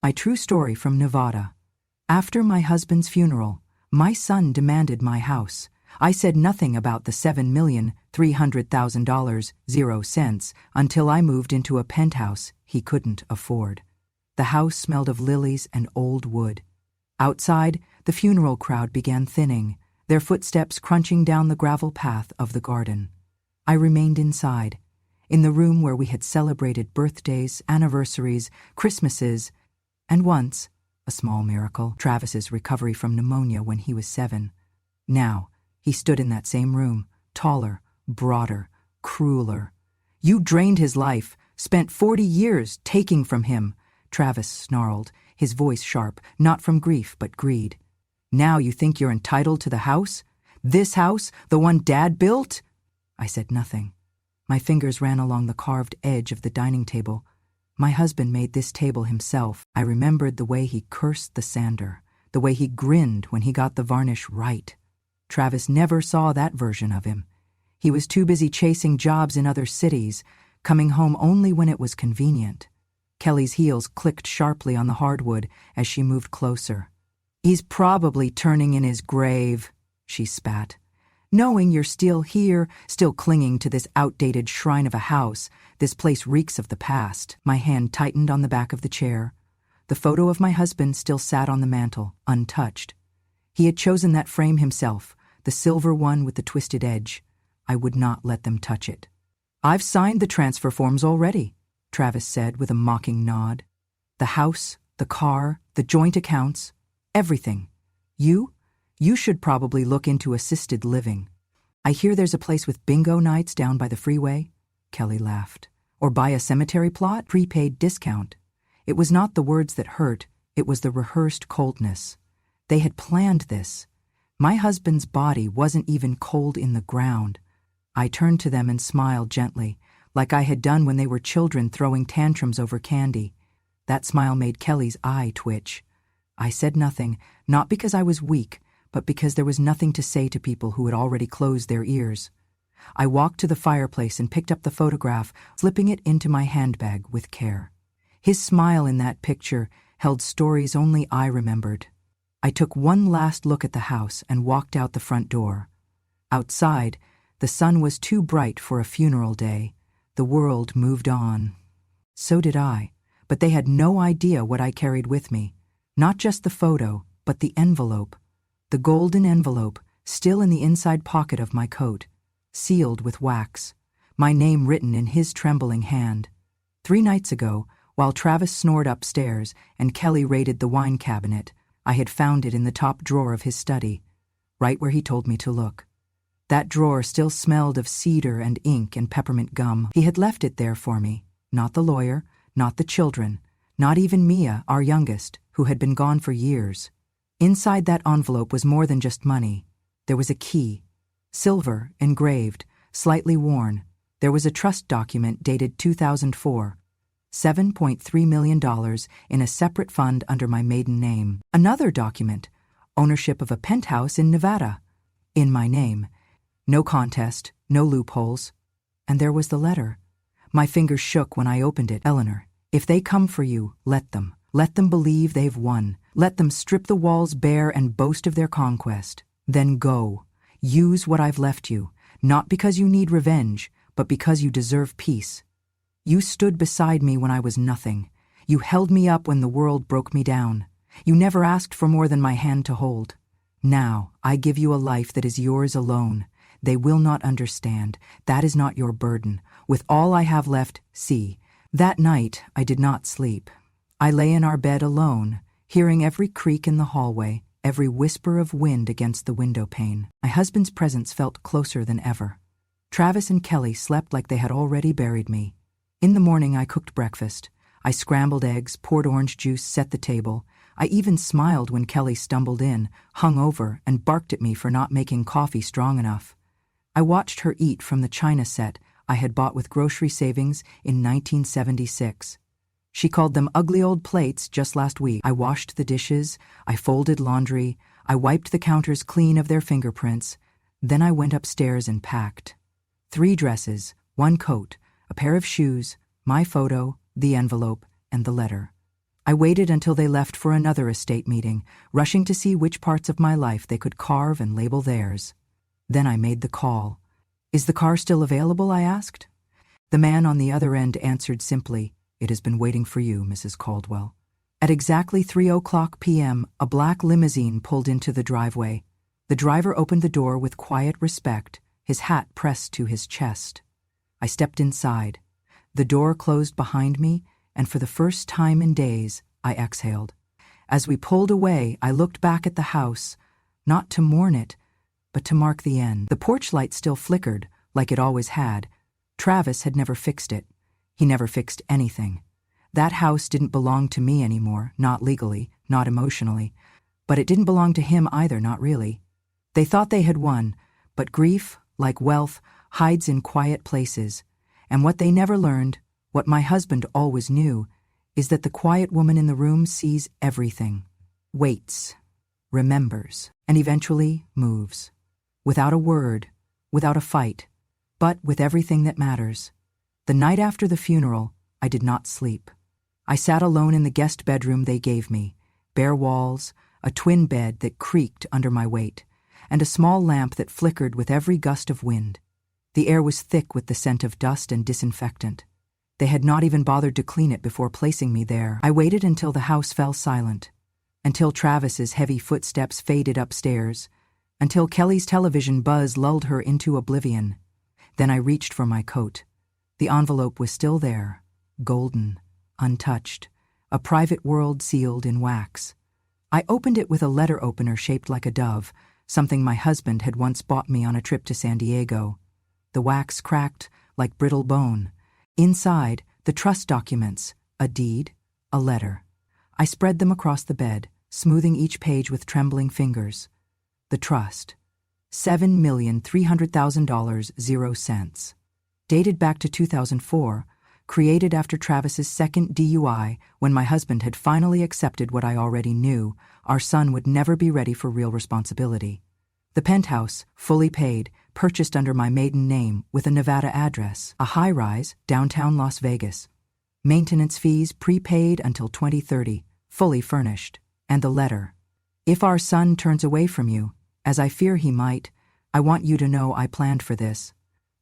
My true story from Nevada. After my husband's funeral, my son demanded my house. I said nothing about the $7,300,000, 0 cents, until I moved into a penthouse he couldn't afford. The house smelled of lilies and old wood. Outside, the funeral crowd began thinning, their footsteps crunching down the gravel path of the garden. I remained inside, in the room where we had celebrated birthdays, anniversaries, Christmases, and once, a small miracle, Travis's recovery from pneumonia when he was 7. Now, he stood in that same room, taller, broader, crueler. You drained his life, spent 40 years taking from him, Travis snarled, his voice sharp, not from grief but greed. Now you think you're entitled to the house? This house, the one Dad built? I said nothing. My fingers ran along the carved edge of the dining table. My husband made this table himself. I remembered the way he cursed the sander, the way he grinned when he got the varnish right. Travis never saw that version of him. He was too busy chasing jobs in other cities, coming home only when it was convenient. Kelly's heels clicked sharply on the hardwood as she moved closer. He's probably turning in his grave, she spat. Knowing you're still here, still clinging to this outdated shrine of a house, this place reeks of the past. My hand tightened on the back of the chair. The photo of my husband still sat on the mantel, untouched. He had chosen that frame himself, the silver one with the twisted edge. I would not let them touch it. I've signed the transfer forms already, Travis said with a mocking nod. The house, the car, the joint accounts, everything. You should probably look into assisted living. I hear there's a place with bingo nights down by the freeway, Kelly laughed. Or buy a cemetery plot, prepaid discount. It was not the words that hurt, it was the rehearsed coldness. They had planned this. My husband's body wasn't even cold in the ground. I turned to them and smiled gently, like I had done when they were children throwing tantrums over candy. That smile made Kelly's eye twitch. I said nothing, not because I was weak, but because there was nothing to say to people who had already closed their ears. I walked to the fireplace and picked up the photograph, slipping it into my handbag with care. His smile in that picture held stories only I remembered. I took one last look at the house and walked out the front door. Outside, the sun was too bright for a funeral day. The world moved on. So did I, but they had no idea what I carried with me. Not just the photo, but the envelope. The golden envelope, still in the inside pocket of my coat, sealed with wax, my name written in his trembling hand. 3 nights ago, while Travis snored upstairs and Kelly raided the wine cabinet, I had found it in the top drawer of his study, right where he told me to look. That drawer still smelled of cedar and ink and peppermint gum. He had left it there for me, not the lawyer, not the children, not even Mia, our youngest, who had been gone for years. Inside that envelope was more than just money. There was a key, silver, engraved, slightly worn. There was a trust document dated 2004, $7.3 million in a separate fund under my maiden name. Another document, ownership of a penthouse in Nevada, in my name. No contest, no loopholes. And there was the letter. My fingers shook when I opened it. Eleanor, if they come for you, let them. Let them believe they've won. Let them strip the walls bare and boast of their conquest. Then go. Use what I've left you, not because you need revenge, but because you deserve peace. You stood beside me when I was nothing. You held me up when the world broke me down. You never asked for more than my hand to hold. Now, I give you a life that is yours alone. They will not understand. That is not your burden. With all I have left, see. That night, I did not sleep. I lay in our bed alone, hearing every creak in the hallway, every whisper of wind against the window pane. My husband's presence felt closer than ever. Travis and Kelly slept like they had already buried me. In the morning, I cooked breakfast. I scrambled eggs, poured orange juice, set the table. I even smiled when Kelly stumbled in, hung over, and barked at me for not making coffee strong enough. I watched her eat from the china set I had bought with grocery savings in 1976. She called them ugly old plates just last week. I washed the dishes, I folded laundry, I wiped the counters clean of their fingerprints. Then I went upstairs and packed. 3 dresses, 1 coat, a pair of shoes, my photo, the envelope, and the letter. I waited until they left for another estate meeting, rushing to see which parts of my life they could carve and label theirs. Then I made the call. "Is the car still available?" I asked. The man on the other end answered simply, "It has been waiting for you, Mrs. Caldwell." At exactly 3:00 p.m., a black limousine pulled into the driveway. The driver opened the door with quiet respect, his hat pressed to his chest. I stepped inside. The door closed behind me, and for the first time in days, I exhaled. As we pulled away, I looked back at the house, not to mourn it, but to mark the end. The porch light still flickered, like it always had. Travis had never fixed it. He never fixed anything. That house didn't belong to me anymore, not legally, not emotionally. But it didn't belong to him either, not really. They thought they had won, but grief, like wealth, hides in quiet places. And what they never learned, what my husband always knew, is that the quiet woman in the room sees everything, waits, remembers, and eventually moves. Without a word, without a fight, but with everything that matters. The night after the funeral, I did not sleep. I sat alone in the guest bedroom they gave me, bare walls, a twin bed that creaked under my weight, and a small lamp that flickered with every gust of wind. The air was thick with the scent of dust and disinfectant. They had not even bothered to clean it before placing me there. I waited until the house fell silent, until Travis's heavy footsteps faded upstairs, until Kelly's television buzz lulled her into oblivion. Then I reached for my coat. The envelope was still there, golden, untouched, a private world sealed in wax. I opened it with a letter opener shaped like a dove, something my husband had once bought me on a trip to San Diego. The wax cracked like brittle bone. Inside, the trust documents, a deed, a letter. I spread them across the bed, smoothing each page with trembling fingers. The trust. $7,300,000, 0 cents. Dated back to 2004, created after Travis's second DUI, when my husband had finally accepted what I already knew: our son would never be ready for real responsibility. The Penthouse, fully paid, purchased under my maiden name with a Nevada address, a high-rise, downtown Las Vegas. Maintenance fees prepaid until 2030, fully furnished. And the letter. "If our son turns away from you, as I fear he might, I want you to know I planned for this.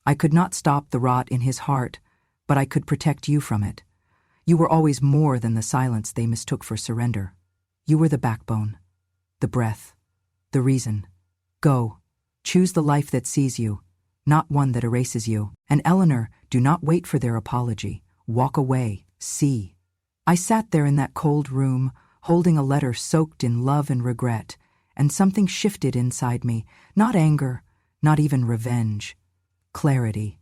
I could not stop the rot in his heart, but I could protect you from it. You were always more than the silence they mistook for surrender. You were the backbone, the breath, the reason. Go, choose the life that sees you, not one that erases you. And Eleanor, do not wait for their apology. Walk away, see." I sat there in that cold room, holding a letter soaked in love and regret, and something shifted inside me, not anger, not even revenge. Clarity.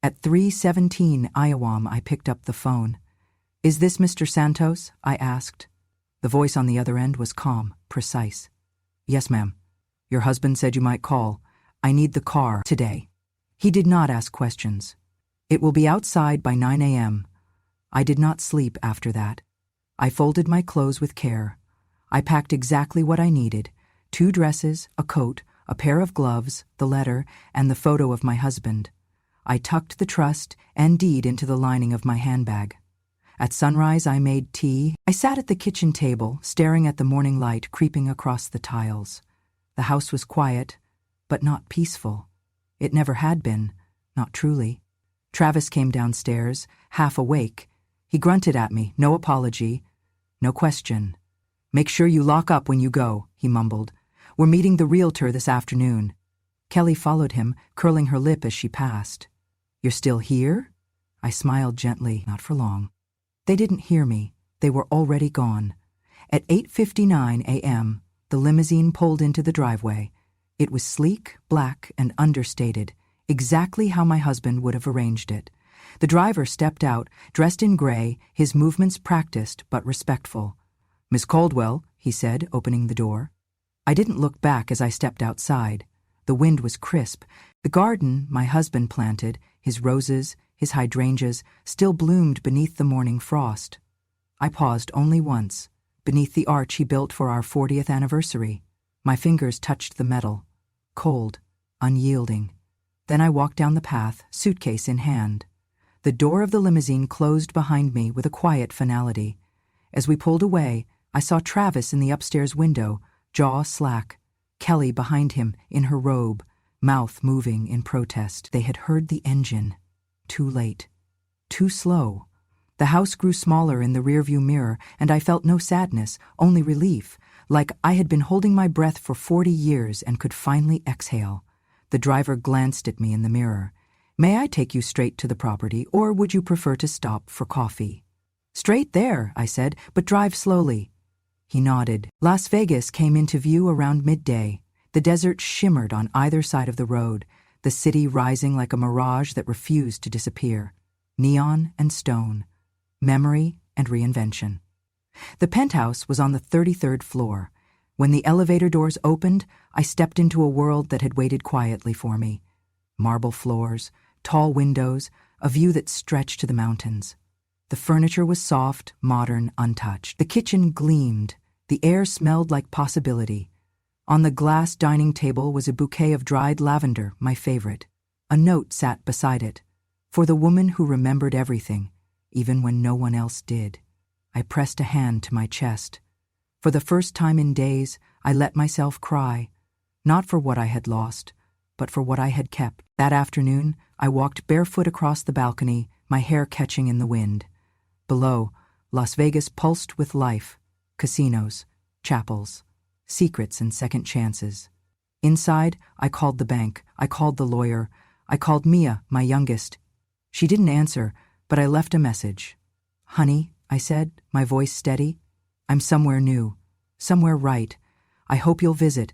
At 3:17 IOM, I picked up the phone. "Is this Mr. Santos?" I asked. The voice on the other end was calm, precise. "Yes, ma'am. Your husband said you might call. I need the car today." He did not ask questions. "It will be outside by 9 a.m. I did not sleep after that. I folded my clothes with care. I packed exactly what I needed: 2 dresses, a coat, a pair of gloves, the letter, and the photo of my husband. I tucked the trust and deed into the lining of my handbag. At sunrise, I made tea. I sat at the kitchen table, staring at the morning light creeping across the tiles. The house was quiet, but not peaceful. It never had been, not truly. Travis came downstairs, half awake. He grunted at me, no apology, no question. "Make sure you lock up when you go," he mumbled. "We're meeting the realtor this afternoon." Kelly followed him, curling her lip as she passed. "You're still here?" I smiled gently. Not for long. They didn't hear me. They were already gone. At 8:59 a.m., the limousine pulled into the driveway. It was sleek, black, and understated, exactly how my husband would have arranged it. The driver stepped out, dressed in gray, his movements practiced but respectful. "Miss Caldwell," he said, opening the door. I didn't look back as I stepped outside. The wind was crisp. The garden my husband planted, his roses, his hydrangeas, still bloomed beneath the morning frost. I paused only once, beneath the arch he built for our 40th anniversary. My fingers touched the metal, cold, unyielding. Then I walked down the path, suitcase in hand. The door of the limousine closed behind me with a quiet finality, As we pulled away, I saw Travis in the upstairs window, jaw slack, Kelly behind him in her robe, mouth moving in protest. They had heard the engine. Too late. Too slow. The house grew smaller in the rearview mirror, and I felt no sadness, only relief, like I had been holding my breath for 40 years and could finally exhale. The driver glanced at me in the mirror. "May I take you straight to the property, or would you prefer to stop for coffee?" "Straight there," I said, "but drive slowly." He nodded. Las Vegas came into view around midday. The desert shimmered on either side of the road, the city rising like a mirage that refused to disappear. Neon and stone. Memory and reinvention. The penthouse was on the 33rd floor. When the elevator doors opened, I stepped into a world that had waited quietly for me. Marble floors, tall windows, a view that stretched to the mountains. The furniture was soft, modern, untouched. The kitchen gleamed. The air smelled like possibility. On the glass dining table was a bouquet of dried lavender, my favorite. A note sat beside it. For the woman who remembered everything, even when no one else did. I pressed a hand to my chest. For the first time in days, I let myself cry. Not for what I had lost, but for what I had kept. That afternoon, I walked barefoot across the balcony, my hair catching in the wind. Below, Las Vegas pulsed with life. Casinos, chapels, secrets and second chances. Inside, I called the bank, I called the lawyer, I called Mia, my youngest. She didn't answer, but I left a message. "Honey," I said, my voice steady, "I'm somewhere new, somewhere right. I hope you'll visit.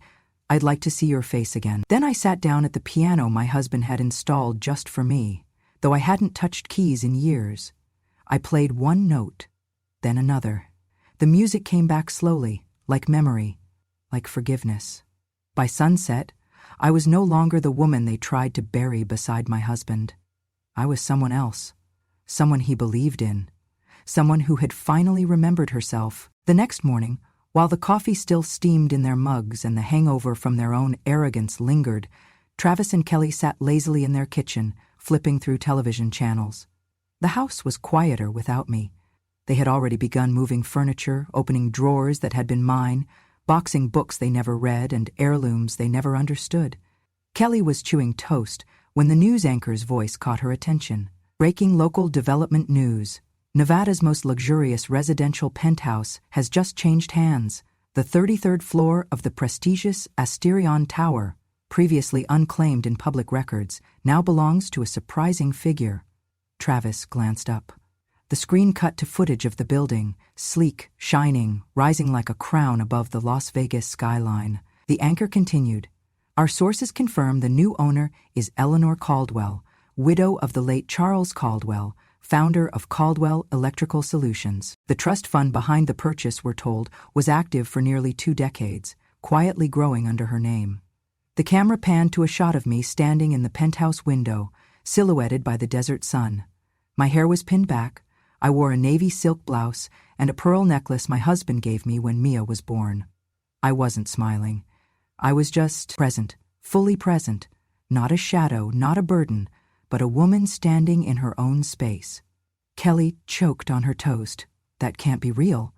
I'd like to see your face again." Then I sat down at the piano my husband had installed just for me, though I hadn't touched keys in years. I played one note, then another. The music came back slowly, like memory, like forgiveness. By sunset, I was no longer the woman they tried to bury beside my husband. I was someone else, someone he believed in, someone who had finally remembered herself. The next morning, while the coffee still steamed in their mugs and the hangover from their own arrogance lingered, Travis and Kelly sat lazily in their kitchen, flipping through television channels. The house was quieter without me. They had already begun moving furniture, opening drawers that had been mine, boxing books they never read and heirlooms they never understood. Kelly was chewing toast when the news anchor's voice caught her attention. Breaking local development news. Nevada's most luxurious residential penthouse has just changed hands. The 33rd floor of the prestigious Asterion Tower, previously unclaimed in public records, now belongs to a surprising figure. Travis glanced up. The screen cut to footage of the building, sleek, shining, rising like a crown above the Las Vegas skyline. The anchor continued. "Our sources confirm the new owner is Eleanor Caldwell, widow of the late Charles Caldwell, founder of Caldwell Electrical Solutions. The trust fund behind the purchase, we're told, was active for nearly 2 decades, quietly growing under her name." The camera panned to a shot of me standing in the penthouse window, silhouetted by the desert sun. My hair was pinned back. I wore a navy silk blouse and a pearl necklace my husband gave me when Mia was born. I wasn't smiling. I was just present, fully present, not a shadow, not a burden, but a woman standing in her own space. Kelly choked on her toast. That can't be real.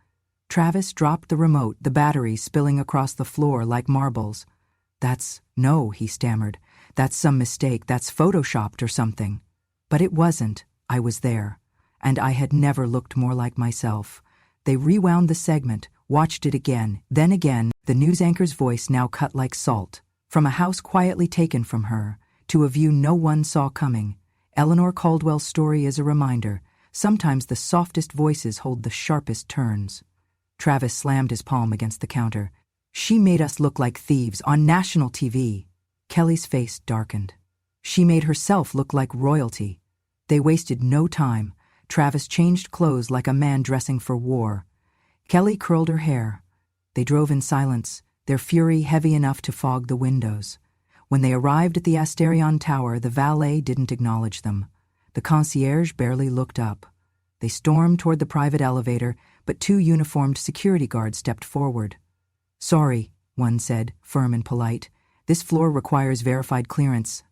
Travis dropped the remote, the batteries spilling across the floor like marbles. No, he stammered. "That's some mistake, that's photoshopped or something." But it wasn't. I was there. And I had never looked more like myself. They rewound the segment, watched it again, then again, the news anchor's voice now cut like salt. From a house quietly taken from her, to a view no one saw coming, Eleanor Caldwell's story is a reminder. Sometimes the softest voices hold the sharpest turns. Travis slammed his palm against the counter. "She made us look like thieves on national TV." Kelly's face darkened. "She made herself look like royalty." They wasted no time. Travis changed clothes like a man dressing for war. Kelly curled her hair. They drove in silence, their fury heavy enough to fog the windows. When they arrived at the Asterion Tower, the valet didn't acknowledge them. The concierge barely looked up. They stormed toward the private elevator, but 2 uniformed security guards stepped forward. "Sorry," one said, firm and polite. "This floor requires verified clearance."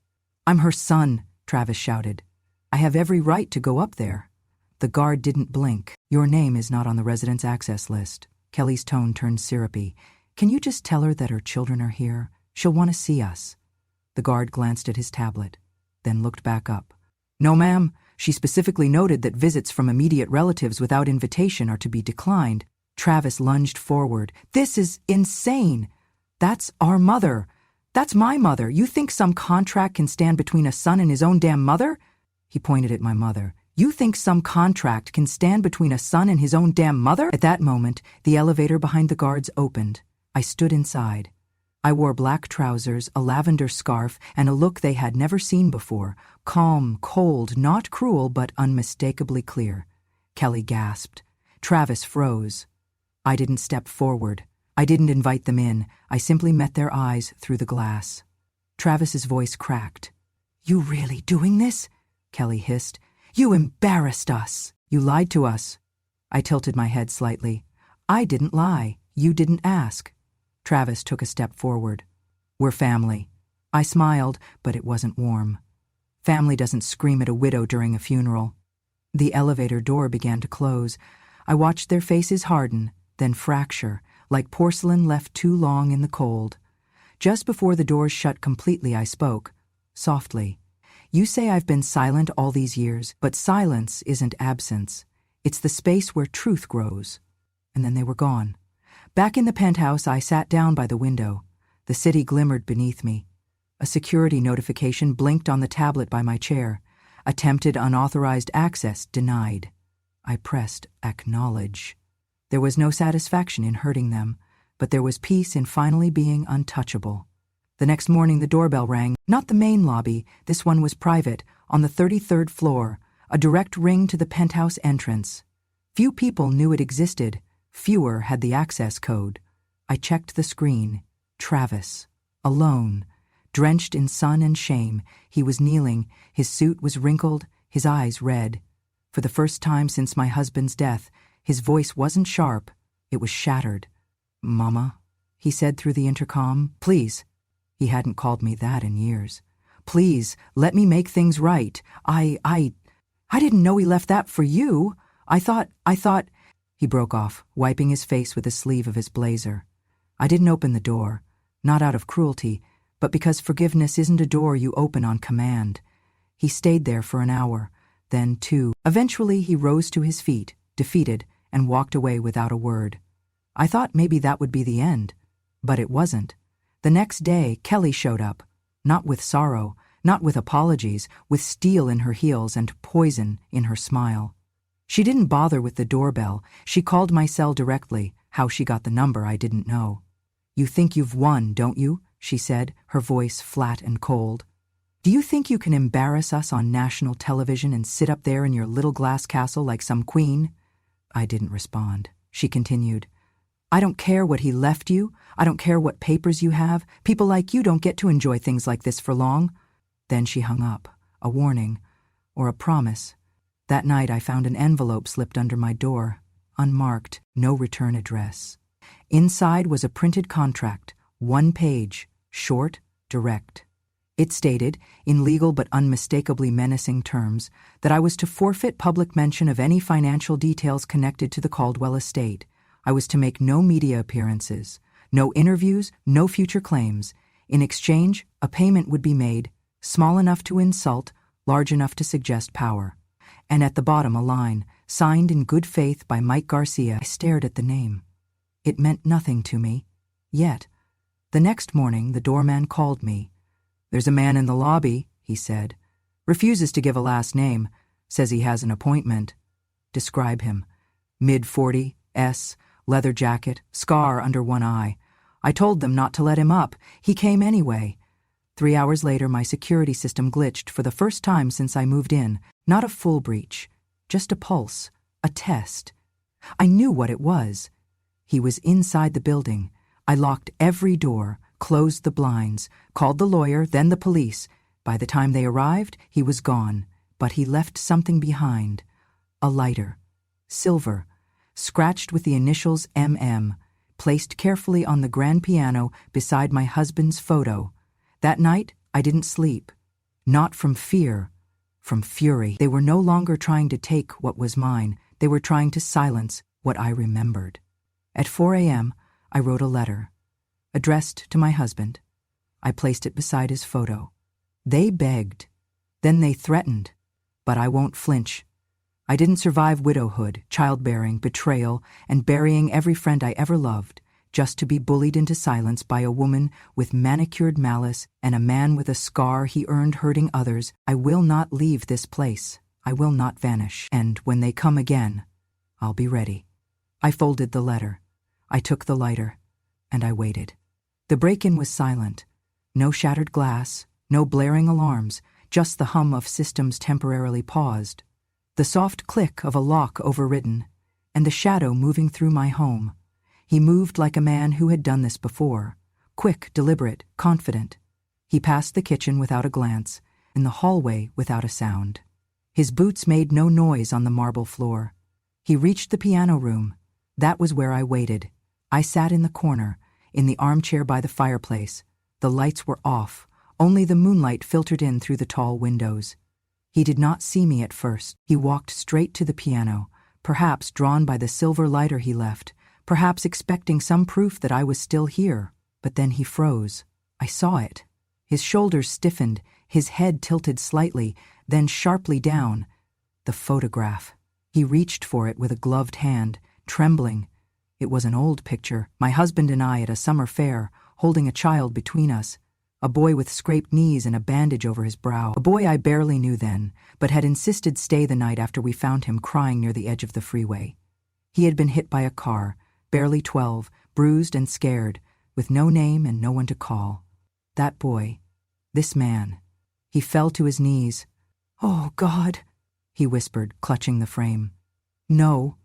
"I'm her son," Travis shouted. "I have every right to go up there." The guard didn't blink. "Your name is not on the residence access list." Kelly's tone turned syrupy. "Can you just tell her that her children are here? She'll want to see us." The guard glanced at his tablet, then looked back up. "No, ma'am. She specifically noted that visits from immediate relatives without invitation are to be declined." Travis lunged forward. "This is insane. That's our mother. That's my mother. You think some contract can stand between a son and his own damn mother?" He pointed at my mother. "You think some contract can stand between a son and his own damn mother?" At that moment, the elevator behind the guards opened. I stood inside. I wore black trousers, a lavender scarf, and a look they had never seen before. Calm, cold, not cruel, but unmistakably clear. Kelly gasped. Travis froze. I didn't step forward. I didn't invite them in. I simply met their eyes through the glass. Travis's voice cracked. "You really doing this?" Kelly hissed. "You embarrassed us. You lied to us." I tilted my head slightly. "I didn't lie. You didn't ask." Travis took a step forward. "We're family." I smiled, but it wasn't warm. Family doesn't scream at a widow during a funeral. The elevator door began to close. I watched their faces harden, then fracture, like porcelain left too long in the cold. Just before the doors shut completely, I spoke, softly. "You say I've been silent all these years, but silence isn't absence. It's the space where truth grows." And then they were gone. Back in the penthouse, I sat down by the window. The city glimmered beneath me. A security notification blinked on the tablet by my chair. Attempted unauthorized access denied. I pressed acknowledge. There was no satisfaction in hurting them, but there was peace in finally being untouchable. The next morning the doorbell rang. Not the main lobby, this one was private, on the 33rd floor, a direct ring to the penthouse entrance. Few people knew it existed. Fewer had the access code. I checked the screen. Travis. Alone. Drenched in sun and shame, he was kneeling. His suit was wrinkled, his eyes red. For the first time since my husband's death, his voice wasn't sharp. It was shattered. "Mama," he said through the intercom. "Please." He hadn't called me that in years. "Please, let me make things right. I didn't know he left that for you. I thought... He broke off, wiping his face with the sleeve of his blazer. I didn't open the door, not out of cruelty, but because forgiveness isn't a door you open on command. He stayed there for an hour, then 2. Eventually he rose to his feet, defeated, and walked away without a word. I thought maybe that would be the end, but it wasn't. The next day, Kelly showed up, not with sorrow, not with apologies, with steel in her heels and poison in her smile. She didn't bother with the doorbell. She called my cell directly. How she got the number, I didn't know. "You think you've won, don't you?" she said, her voice flat and cold. "Do you think you can embarrass us on national television and sit up there in your little glass castle like some queen?" I didn't respond. She continued, "I don't care what he left you. I don't care what papers you have. People like you don't get to enjoy things like this for long." Then she hung up, a warning, or a promise. That night I found an envelope slipped under my door, unmarked, no return address. Inside was a printed contract, 1 page, short, direct. It stated, in legal but unmistakably menacing terms, that I was to forfeit public mention of any financial details connected to the Caldwell estate. I was to make no media appearances, no interviews, no future claims. In exchange, a payment would be made, small enough to insult, large enough to suggest power. And at the bottom a line, signed in good faith by Mike Garcia. I stared at the name. It meant nothing to me. Yet, the next morning the doorman called me. "There's a man in the lobby," he said. "Refuses to give a last name. Says he has an appointment." Describe him. Mid-40, leather jacket, scar under one eye. I told them not to let him up. He came anyway. 3 hours later, my security system glitched for the first time since I moved in. Not a full breach, just a pulse, a test. I knew what it was. He was inside the building. I locked every door, closed the blinds, called the lawyer, then the police. By the time they arrived, he was gone, but he left something behind. A lighter, silver, scratched with the initials MM, placed carefully on the grand piano beside my husband's photo. That night, I didn't sleep. Not from fear, from fury. They were no longer trying to take what was mine. They were trying to silence what I remembered. At 4 a.m., I wrote a letter, addressed to my husband. I placed it beside his photo. They begged. Then they threatened. But I won't flinch. I didn't survive widowhood, childbearing, betrayal, and burying every friend I ever loved, just to be bullied into silence by a woman with manicured malice and a man with a scar he earned hurting others. I will not leave this place. I will not vanish. And when they come again, I'll be ready. I folded the letter. I took the lighter, and I waited. The break-in was silent. No shattered glass, no blaring alarms, just the hum of systems temporarily paused, the soft click of a lock overridden, and the shadow moving through my home. He moved like a man who had done this before, quick, deliberate, confident. He passed the kitchen without a glance, in the hallway without a sound. His boots made no noise on the marble floor. He reached the piano room. That was where I waited. I sat in the corner, in the armchair by the fireplace. The lights were off. Only the moonlight filtered in through the tall windows. He did not see me at first. He walked straight to the piano, perhaps drawn by the silver lighter he left, perhaps expecting some proof that I was still here. But then he froze. I saw it. His shoulders stiffened, his head tilted slightly, then sharply down. The photograph. He reached for it with a gloved hand, trembling. It was an old picture, my husband and I at a summer fair, holding a child between us. A boy with scraped knees and a bandage over his brow. A boy I barely knew then, but had insisted stay the night after we found him crying near the edge of the freeway. He had been hit by a car, barely 12, bruised and scared, with no name and no one to call. That boy, this man, he fell to his knees. "Oh, God," he whispered, clutching the frame. "No,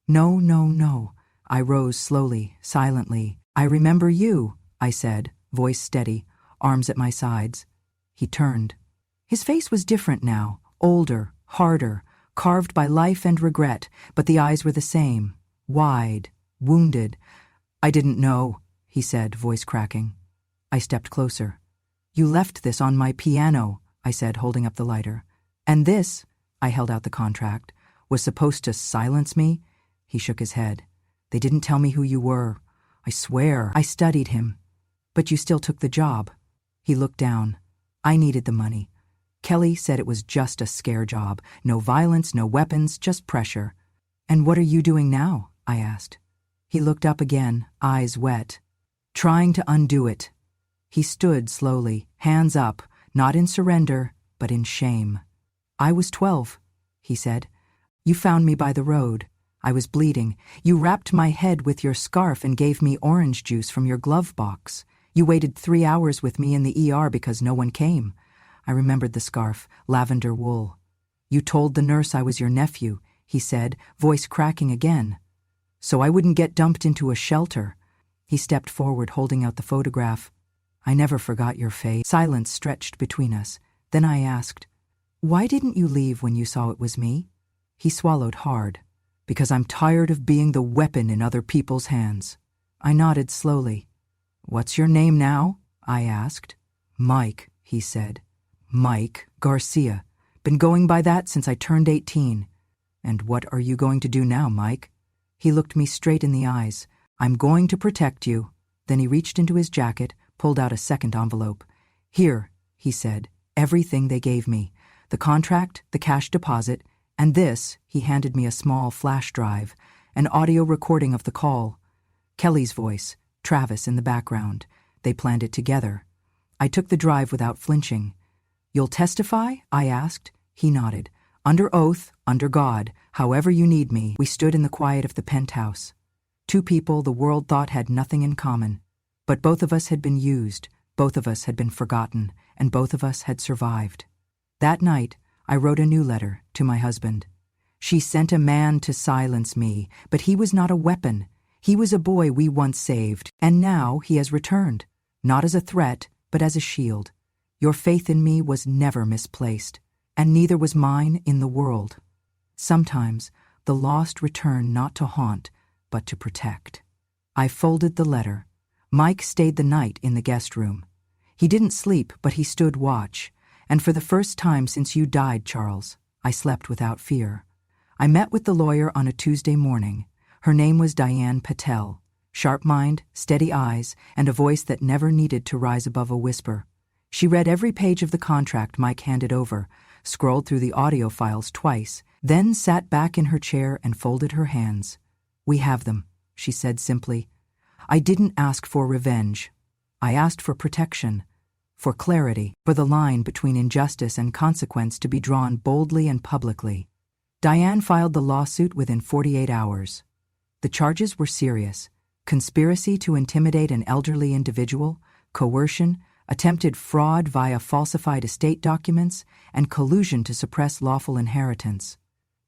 no, no, no." I rose slowly, silently. "I remember you," I said, voice steady, arms at my sides. He turned. His face was different now, older, harder, carved by life and regret, but the eyes were the same, wide, wounded. "I didn't know," he said, voice cracking. I stepped closer. "You left this on my piano," I said, holding up the lighter. "And this," I held out the contract, "was supposed to silence me?" He shook his head. "They didn't tell me who you were. I swear." I studied him. "But you still took the job." He looked down. "I needed the money. Kelly said it was just a scare job. No violence, no weapons, just pressure." "And what are you doing now?" I asked. He looked up again, eyes wet. "Trying to undo it." He stood slowly, hands up, not in surrender, but in shame. "I was 12, he said. "You found me by the road. I was bleeding. You wrapped my head with your scarf and gave me orange juice from your glove box. You waited 3 hours with me in the ER because no one came." I remembered the scarf, lavender wool. "You told the nurse I was your nephew," he said, voice cracking again. "So I wouldn't get dumped into a shelter." He stepped forward, holding out the photograph. "I never forgot your face." Silence stretched between us. Then I asked, "Why didn't you leave when you saw it was me?" He swallowed hard. "Because I'm tired of being the weapon in other people's hands." I nodded slowly. "What's your name now?" I asked. "Mike," he said. "Mike Garcia. Been going by that since I turned 18. "And what are you going to do now, Mike?" He looked me straight in the eyes. "I'm going to protect you." Then he reached into his jacket, pulled out a second envelope. "Here," he said, "everything they gave me. The contract, the cash deposit, and this," he handed me a small flash drive, an audio recording of the call. Kelly's voice, Travis in the background. They planned it together. I took the drive without flinching. "You'll testify?" I asked. He nodded. "Under oath, under God, however you need me." We stood in the quiet of the penthouse. Two people the world thought had nothing in common. But both of us had been used, both of us had been forgotten, and both of us had survived. That night, I wrote a new letter to my husband. "She sent a man to silence me, but he was not a weapon. He was a boy we once saved, and now he has returned, not as a threat, but as a shield. Your faith in me was never misplaced, and neither was mine in the world. Sometimes the lost return not to haunt, but to protect." I folded the letter. Mike stayed the night in the guest room. He didn't sleep, but he stood watch, And for the first time since you died, Charles, I slept without fear. I met with the lawyer on a Tuesday morning. Her name was Diane Patel. Sharp mind, steady eyes, and a voice that never needed to rise above a whisper. She read every page of the contract Mike handed over, scrolled through the audio files twice, then sat back in her chair and folded her hands. "We have them," she said simply. "I didn't ask for revenge. I asked for protection, for clarity, for the line between injustice and consequence to be drawn boldly and publicly." Diane filed the lawsuit within 48 hours. The charges were serious: conspiracy to intimidate an elderly individual, coercion, attempted fraud via falsified estate documents, and collusion to suppress lawful inheritance.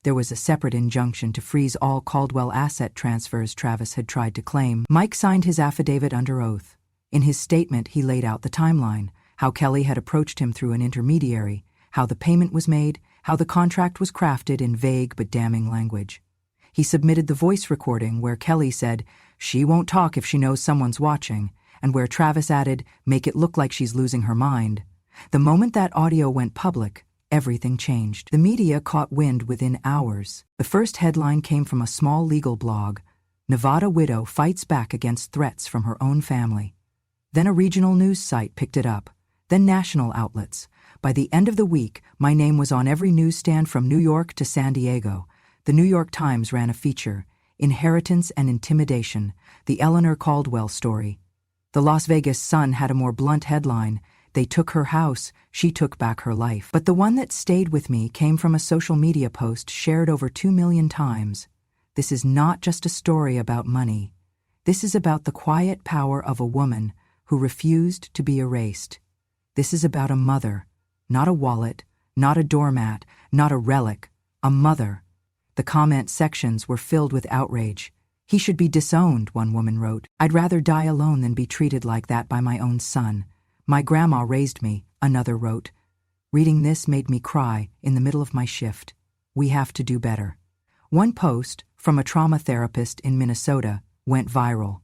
There was a separate injunction to freeze all Caldwell asset transfers Travis had tried to claim. Mike signed his affidavit under oath. In his statement, he laid out the timeline: how Kelly had approached him through an intermediary, how the payment was made, how the contract was crafted in vague but damning language. He submitted the voice recording where Kelly said, "She won't talk if she knows someone's watching," and where Travis added, "Make it look like she's losing her mind." The moment that audio went public, everything changed. The media caught wind within hours. The first headline came from a small legal blog: "Nevada widow fights back against threats from her own family." Then a regional news site picked it up, then national outlets. By the end of the week, my name was on every newsstand from New York to San Diego. The New York Times ran a feature, "Inheritance and Intimidation: The Eleanor Caldwell Story." The Las Vegas Sun had a more blunt headline: "They took her house, she took back her life." But the one that stayed with me came from a social media post shared over 2 million times. This is not just a story about money. This is about the quiet power of a woman who refused to be erased. This is about a mother, not a wallet, not a doormat, not a relic, a mother. The comment sections were filled with outrage. "He should be disowned," one woman wrote. "I'd rather die alone than be treated like that by my own son. My grandma raised me," another wrote. Reading this made me cry in the middle of my shift. We have to do better. One post, from a trauma therapist in Minnesota, went viral.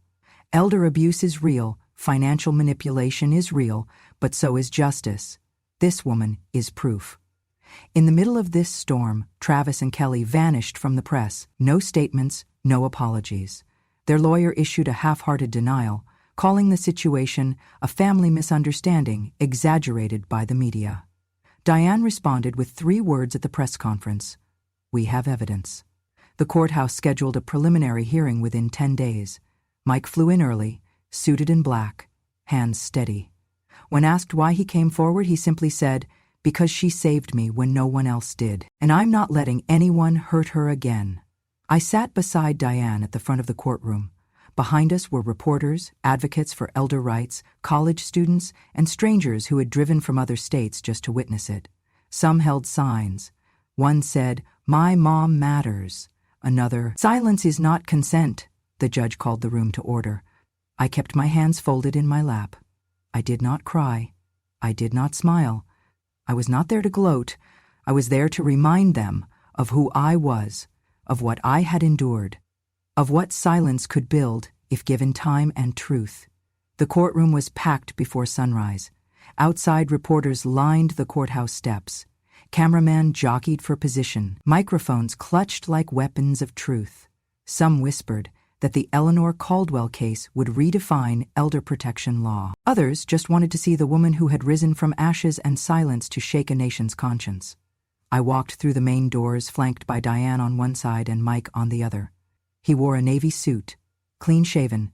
"Elder abuse is real, financial manipulation is real, but so is justice. This woman is proof." In the middle of this storm, Travis and Kelly vanished from the press. No statements, no apologies. Their lawyer issued a half-hearted denial, calling the situation a family misunderstanding exaggerated by the media. Diane responded with 3 words at the press conference: "We have evidence." The courthouse scheduled a preliminary hearing within 10 days. Mike flew in early, suited in black, hands steady. When asked why he came forward, he simply said, "Because she saved me when no one else did, and I'm not letting anyone hurt her again." I sat beside Diane at the front of the courtroom. Behind us were reporters, advocates for elder rights, college students, and strangers who had driven from other states just to witness it. Some held signs. One said, "My mom matters." Another, "Silence is not consent." The judge called the room to order. I kept my hands folded in my lap. I did not cry. I did not smile. I was not there to gloat. I was there to remind them of who I was, of what I had endured, of what silence could build if given time and truth. The courtroom was packed before sunrise. Outside, reporters lined the courthouse steps. Cameramen jockeyed for position. Microphones clutched like weapons of truth. Some whispered that the Eleanor Caldwell case would redefine elder protection law. Others just wanted to see the woman who had risen from ashes and silence to shake a nation's conscience. I walked through the main doors, flanked by Diane on one side and Mike on the other. He wore a navy suit, clean-shaven,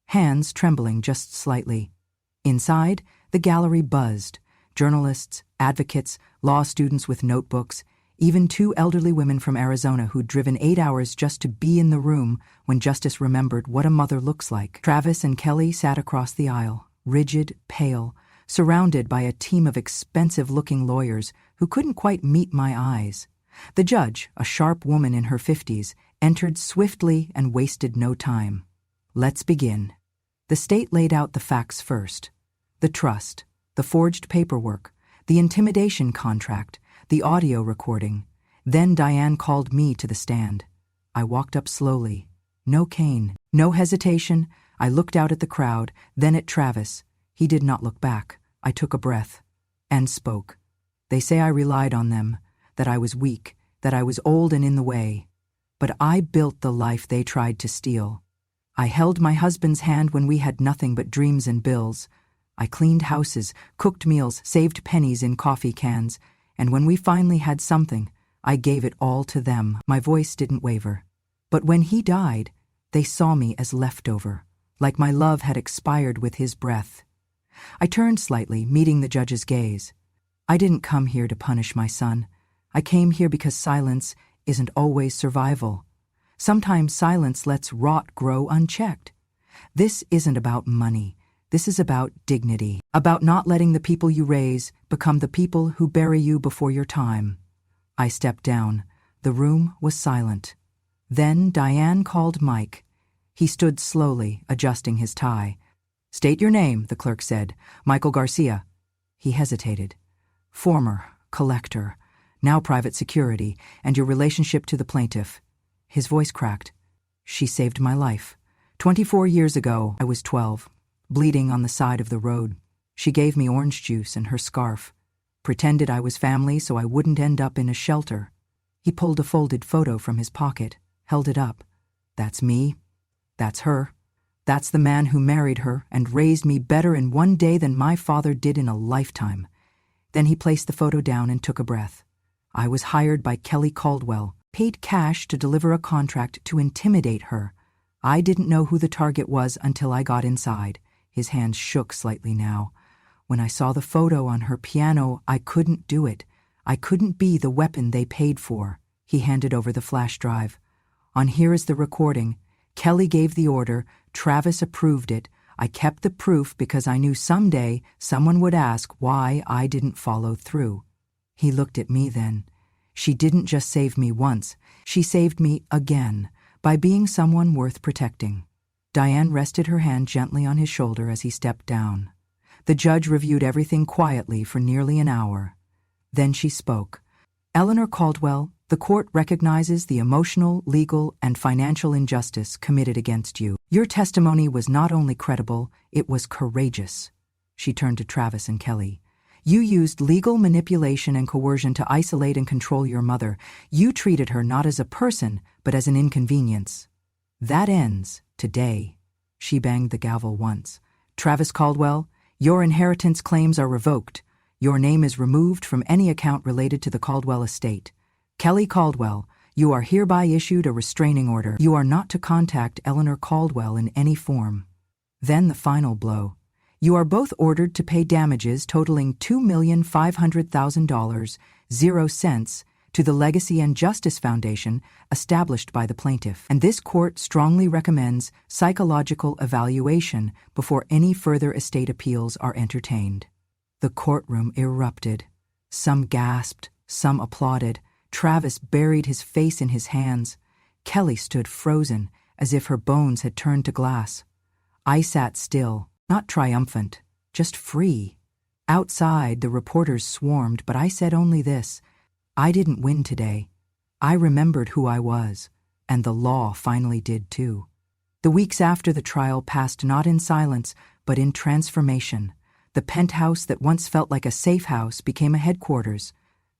hands trembling just slightly. Inside, the gallery buzzed. Journalists, advocates, law students with notebooks, even 2 elderly women from Arizona who'd driven 8 hours just to be in the room when justice remembered what a mother looks like. Travis and Kelly sat across the aisle, rigid, pale, surrounded by a team of expensive-looking lawyers who couldn't quite meet my eyes. The judge, a sharp woman in her 50s, entered swiftly and wasted no time. "Let's begin." The state laid out the facts first. The trust, the forged paperwork, the intimidation contract, the audio recording. Then Diane called me to the stand. I walked up slowly. No cane, no hesitation. I looked out at the crowd, then at Travis. He did not look back. I took a breath and spoke. They say I relied on them, that I was weak, that I was old and in the way. But I built the life they tried to steal. I held my husband's hand when we had nothing but dreams and bills. I cleaned houses, cooked meals, saved pennies in coffee cans, and when we finally had something, I gave it all to them. My voice didn't waver. But when he died, they saw me as leftover, like my love had expired with his breath. I turned slightly, meeting the judge's gaze. I didn't come here to punish my son. I came here because silence isn't always survival. Sometimes silence lets rot grow unchecked. This isn't about money. This is about dignity, about not letting the people you raise become the people who bury you before your time. I stepped down. The room was silent. Then Diane called Mike. He stood slowly, adjusting his tie. "State your name," the clerk said. "Michael Garcia." He hesitated. "Former collector, now private security, and your relationship to the plaintiff." His voice cracked. "She saved my life. 24 years ago, I was 12, bleeding on the side of the road. She gave me orange juice and her scarf, pretended I was family so I wouldn't end up in a shelter." He pulled a folded photo from his pocket, held it up. "That's me. That's her. That's the man who married her and raised me better in one day than my father did in a lifetime." Then he placed the photo down and took a breath. "I was hired by Kelly Caldwell, paid cash to deliver a contract to intimidate her. I didn't know who the target was until I got inside." His hands shook slightly now. "When I saw the photo on her piano, I couldn't do it. I couldn't be the weapon they paid for." He handed over the flash drive. "On here is the recording. Kelly gave the order. Travis approved it. I kept the proof because I knew someday someone would ask why I didn't follow through." He looked at me then. "She didn't just save me once. She saved me again by being someone worth protecting." Diane rested her hand gently on his shoulder as he stepped down. The judge reviewed everything quietly for nearly an hour. Then she spoke. "Eleanor Caldwell, the court recognizes the emotional, legal, and financial injustice committed against you. Your testimony was not only credible, it was courageous." She turned to Travis and Kelly. "You used legal manipulation and coercion to isolate and control your mother. You treated her not as a person, but as an inconvenience. That ends today." She banged the gavel once. "Travis Caldwell, your inheritance claims are revoked. Your name is removed from any account related to the Caldwell estate. Kelly Caldwell, you are hereby issued a restraining order. You are not to contact Eleanor Caldwell in any form." Then the final blow. "You are both ordered to pay damages totaling $2,500,000, 0 cents, to the Legacy and Justice Foundation established by the plaintiff. And this court strongly recommends psychological evaluation before any further estate appeals are entertained." The courtroom erupted. Some gasped, some applauded. Travis buried his face in his hands. Kelly stood frozen, as if her bones had turned to glass. I sat still, not triumphant, just free. Outside, the reporters swarmed, but I said only this: I didn't win today. I remembered who I was, and the law finally did too. The weeks after the trial passed not in silence, but in transformation. The penthouse that once felt like a safe house became a headquarters.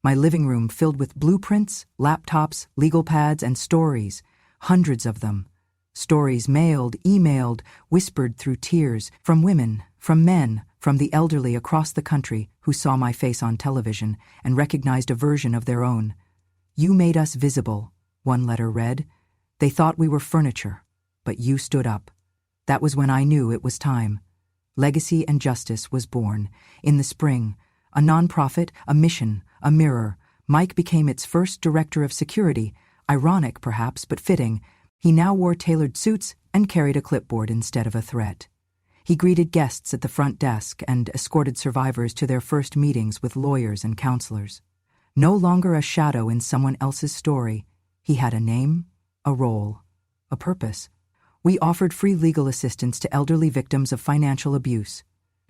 My living room filled with blueprints, laptops, legal pads, and stories, hundreds of them. Stories mailed, emailed, whispered through tears, from women, from men, from the elderly across the country who saw my face on television and recognized a version of their own. "You made us visible," one letter read. "They thought we were furniture, but you stood up." That was when I knew it was time. Legacy and Justice was born. In the spring, a nonprofit, a mission, a mirror, Mike became its first director of security, ironic perhaps, but fitting. He now wore tailored suits and carried a clipboard instead of a threat. He greeted guests at the front desk and escorted survivors to their first meetings with lawyers and counselors. No longer a shadow in someone else's story, he had a name, a role, a purpose. We offered free legal assistance to elderly victims of financial abuse,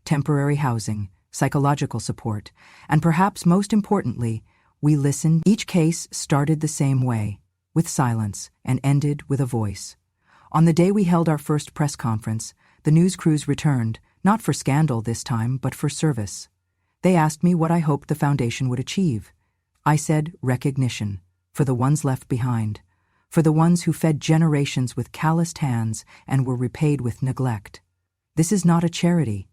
temporary housing, psychological support, and perhaps most importantly, we listened. Each case started the same way, with silence, and ended with a voice. On the day we held our first press conference, the news crews returned, not for scandal this time, but for service. They asked me what I hoped the foundation would achieve. I said recognition, for the ones left behind, for the ones who fed generations with calloused hands and were repaid with neglect. This is not a charity.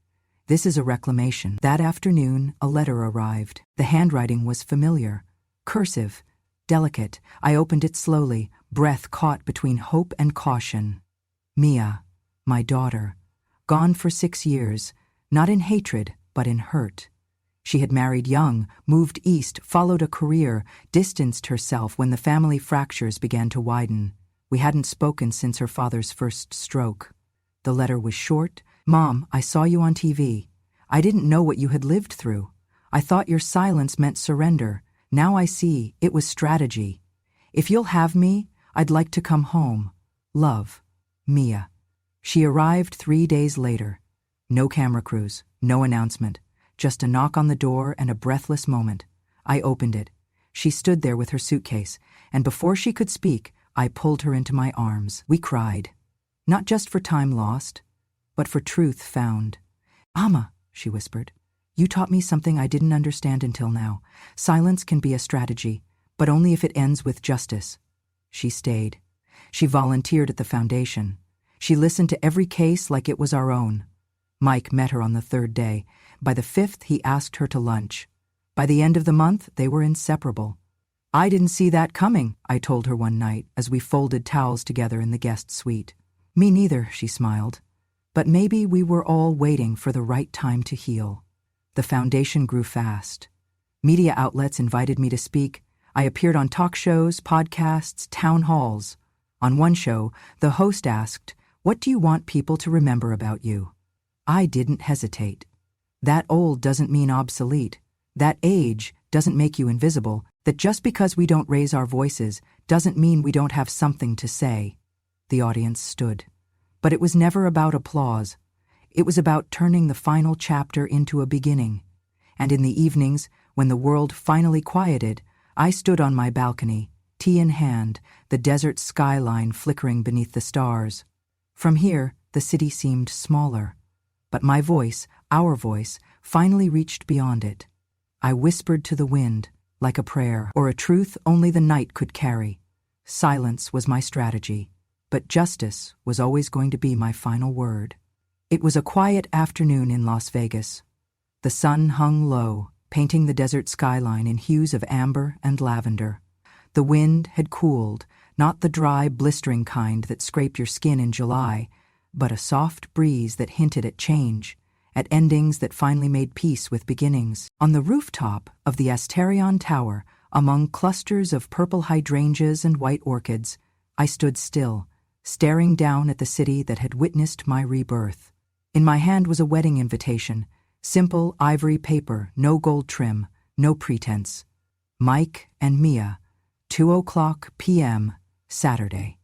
This is a reclamation. That afternoon, a letter arrived. The handwriting was familiar, cursive, delicate. I opened it slowly, breath caught between hope and caution. Mia, my daughter, gone for 6 years, not in hatred, but in hurt. She had married young, moved east, followed a career, distanced herself when the family fractures began to widen. We hadn't spoken since her father's first stroke. The letter was short. Mom, I saw you on TV. I didn't know what you had lived through. I thought your silence meant surrender. Now I see it was strategy. If you'll have me, I'd like to come home. Love, Mia. She arrived 3 days later. No camera crews, no announcement. Just a knock on the door and a breathless moment. I opened it. She stood there with her suitcase, and before she could speak, I pulled her into my arms. We cried. Not just for time lost, but for truth found. "Amma," she whispered, "you taught me something I didn't understand until now. Silence can be a strategy, but only if it ends with justice." She stayed. She volunteered at the foundation. She listened to every case like it was our own. Mike met her on the 3rd day. By the 5th, he asked her to lunch. By the end of the month, they were inseparable. "I didn't see that coming," I told her one night as we folded towels together in the guest suite. "Me neither," she smiled. But maybe we were all waiting for the right time to heal. The foundation grew fast. Media outlets invited me to speak. I appeared on talk shows, podcasts, town halls. On one show, the host asked, "What do you want people to remember about you?" I didn't hesitate. That old doesn't mean obsolete. That age doesn't make you invisible. That just because we don't raise our voices doesn't mean we don't have something to say. The audience stood. But it was never about applause. It was about turning the final chapter into a beginning. And in the evenings, when the world finally quieted, I stood on my balcony, tea in hand, the desert skyline flickering beneath the stars. From here, the city seemed smaller. But my voice, our voice, finally reached beyond it. I whispered to the wind, like a prayer, or a truth only the night could carry. Silence was my strategy, but justice was always going to be my final word. It was a quiet afternoon in Las Vegas. The sun hung low, painting the desert skyline in hues of amber and lavender. The wind had cooled, not the dry, blistering kind that scraped your skin in July, but a soft breeze that hinted at change, at endings that finally made peace with beginnings. On the rooftop of the Asterion Tower, among clusters of purple hydrangeas and white orchids, I stood still, staring down at the city that had witnessed my rebirth. In my hand was a wedding invitation, simple ivory paper, no gold trim, no pretense. Mike and Mia, 2:00 p.m., Saturday.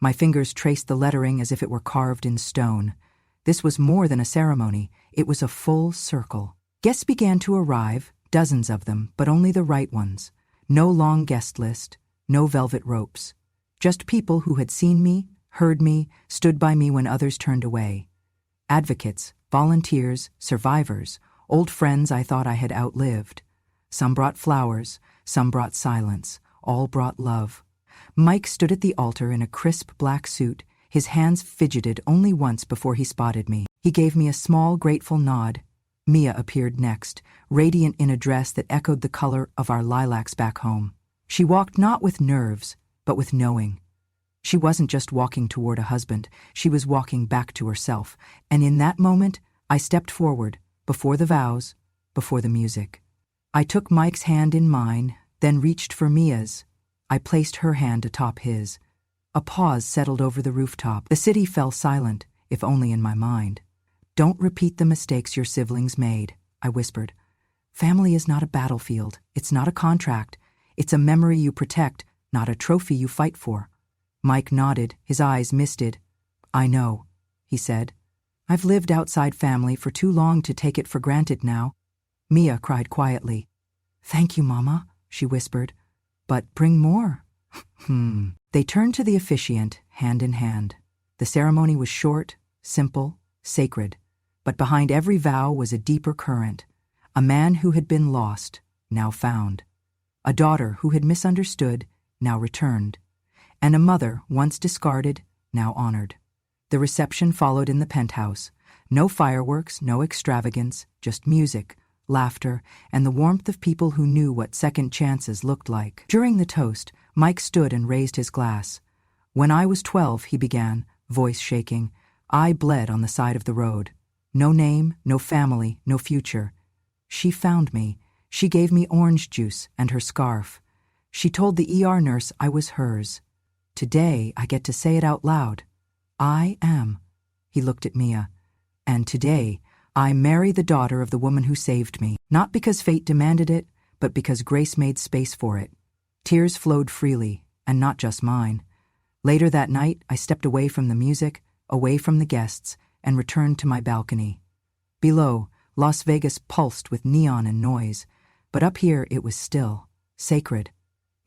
My fingers traced the lettering as if it were carved in stone. This was more than a ceremony, it was a full circle. Guests began to arrive, dozens of them, but only the right ones. No long guest list, no velvet ropes. Just people who had seen me, heard me, stood by me when others turned away. Advocates, volunteers, survivors, old friends I thought I had outlived. Some brought flowers, some brought silence, all brought love. Mike stood at the altar in a crisp black suit, his hands fidgeted only once before he spotted me. He gave me a small, grateful nod. Mia appeared next, radiant in a dress that echoed the color of our lilacs back home. She walked not with nerves, but with knowing. She wasn't just walking toward a husband, she was walking back to herself, and in that moment, I stepped forward, before the vows, before the music. I took Mike's hand in mine, then reached for Mia's. I placed her hand atop his. A pause settled over the rooftop. The city fell silent, if only in my mind. "Don't repeat the mistakes your siblings made," I whispered. "Family is not a battlefield. It's not a contract. It's a memory you protect, not a trophy you fight for." Mike nodded, his eyes misted. "I know," he said. "I've lived outside family for too long to take it for granted now." Mia cried quietly. "Thank you, Mama," she whispered. "But bring more." They turned to the officiant, hand in hand. The ceremony was short, simple, sacred. But behind every vow was a deeper current. A man who had been lost, now found. A daughter who had misunderstood, now returned. And a mother once discarded, now honored. The reception followed in the penthouse. No fireworks, no extravagance, just music, laughter, and the warmth of people who knew what second chances looked like. During the toast, Mike stood and raised his glass. "When I was 12, he began, voice shaking, "I bled on the side of the road. No name, no family, no future. She found me. She gave me orange juice and her scarf. She told the ER nurse I was hers. Today, I get to say it out loud. I am." He looked at Mia. "And today, I marry the daughter of the woman who saved me, not because fate demanded it, but because grace made space for it." Tears flowed freely, and not just mine. Later that night, I stepped away from the music, away from the guests, and returned to my balcony. Below, Las Vegas pulsed with neon and noise, but up here it was still, sacred.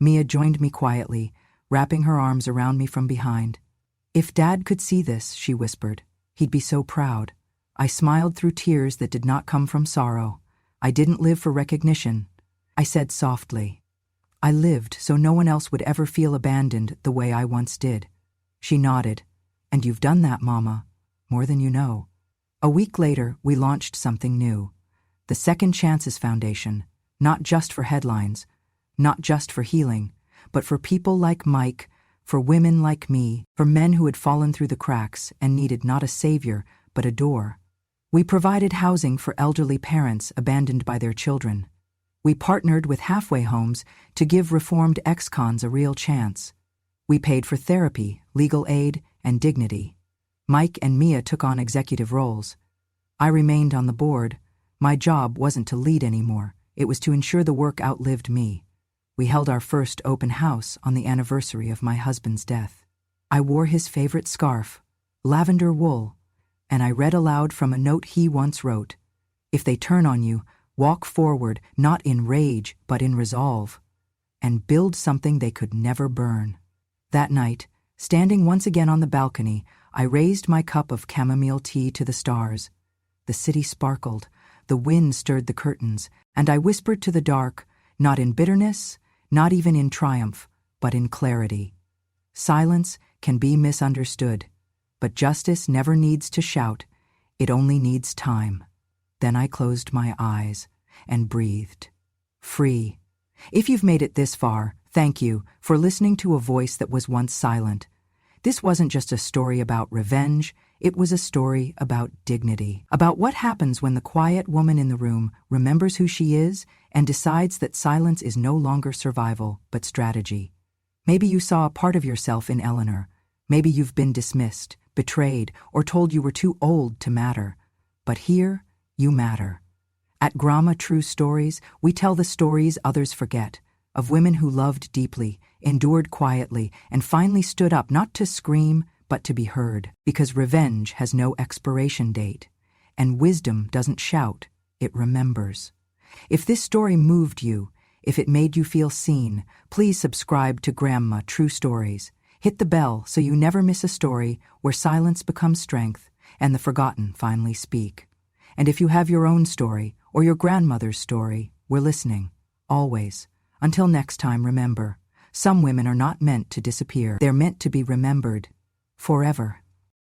Mia joined me quietly, wrapping her arms around me from behind. "If Dad could see this," she whispered, "he'd be so proud." I smiled through tears that did not come from sorrow. I didn't live for recognition. I said softly, "I lived so no one else would ever feel abandoned the way I once did." She nodded. "And you've done that, Mama. More than you know." A week later, we launched something new. The Second Chances Foundation, not just for headlines, not just for healing, but for people like Mike, for women like me, for men who had fallen through the cracks and needed not a savior, but a door. We provided housing for elderly parents abandoned by their children. We partnered with halfway homes to give reformed ex-cons a real chance. We paid for therapy, legal aid, and dignity. Mike and Mia took on executive roles. I remained on the board. My job wasn't to lead anymore. It was to ensure the work outlived me. We held our first open house on the anniversary of my husband's death. I wore his favorite scarf, lavender wool, and I read aloud from a note he once wrote. "If they turn on you, walk forward, not in rage, but in resolve, and build something they could never burn." That night, standing once again on the balcony, I raised my cup of chamomile tea to the stars. The city sparkled, the wind stirred the curtains, and I whispered to the dark, not in bitterness, not even in triumph, but in clarity. Silence can be misunderstood, but justice never needs to shout, it only needs time. Then I closed my eyes and breathed. Free. If you've made it this far, thank you for listening to a voice that was once silent. This wasn't just a story about revenge, it was a story about dignity, about what happens when the quiet woman in the room remembers who she is and decides that silence is no longer survival, but strategy. Maybe you saw a part of yourself in Eleanor. Maybe you've been dismissed, betrayed, or told you were too old to matter. But here, you matter. At Grama True Stories, we tell the stories others forget, of women who loved deeply, endured quietly, and finally stood up not to scream, but to be heard. Because revenge has no expiration date, and wisdom doesn't shout, it remembers. If this story moved you, if it made you feel seen, please subscribe to Grandma True Stories. Hit the bell so you never miss a story where silence becomes strength and the forgotten finally speak. And if you have your own story or your grandmother's story, we're listening, always. Until next time, remember, some women are not meant to disappear. They're meant to be remembered forever.